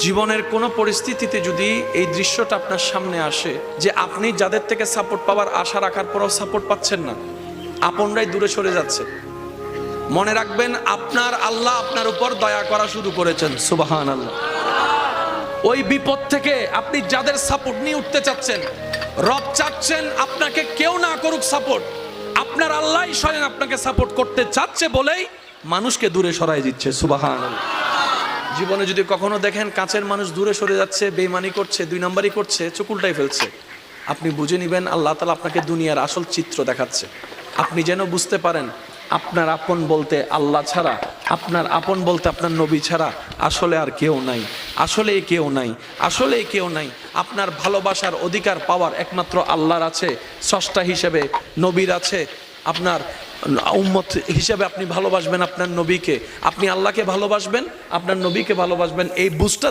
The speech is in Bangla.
জীবনের কোনো পরিস্থিতিতে যদি এই দৃশ্যটা আপনার সামনে আসে যে আপনি যাদের থেকে সাপোর্ট পাওয়ার আশা রাখার পরও সাপোর্ট পাচ্ছেন না, আপনরাই দূরে সরে যাচ্ছে, মনে রাখবেন আপনার আল্লাহ আপনার উপর দয়া করা শুরু করেছেন। সুবহানাল্লাহ। ওই বিপদ থেকে আপনি যাদের সাপোর্ট নিয়ে উঠতে চাচ্ছেন, রব চাচ্ছেন আপনাকে কেউ না করুক সাপোর্ট, আপনার আল্লাহই স্বয়ং আপনাকে সাপোর্ট করতে চাচ্ছে বলেই মানুষকে দূরে সরাই দিচ্ছে। সুবহানাল্লাহ। জীবনে যদি কখনো দেখেন কাছের মানুষ দূরে সরে যাচ্ছে, বেঈমানি করছে, দুই নাম্বারই করছে, চোখ উল্টাই ফেলছে, আপনি বুঝে নেবেন আল্লাহ তাআলা আপনাকে দুনিয়ার আসল চিত্র দেখাচ্ছে। আপনি যেন বুঝতে পারেন আপনার আপন বলতে আল্লাহ ছাড়া, আপনার আপন বলতে আপনার নবী ছাড়া আসলে আর কেউ নাই, আসলে কেউ নাই, আসলে কেউ নাই। আপনার ভালোবাসার অধিকার পাওয়ার একমাত্র আল্লাহর আছে, স্রষ্টা হিসেবে নবীর আছে। আপনার উম্মত হিসেবে আপনি ভালোবাসবেন আপনার নবীকে, আপনি আল্লাহকে ভালোবাসবেন, আপনার নবীকে ভালোবাসবেন। এই বুঝটা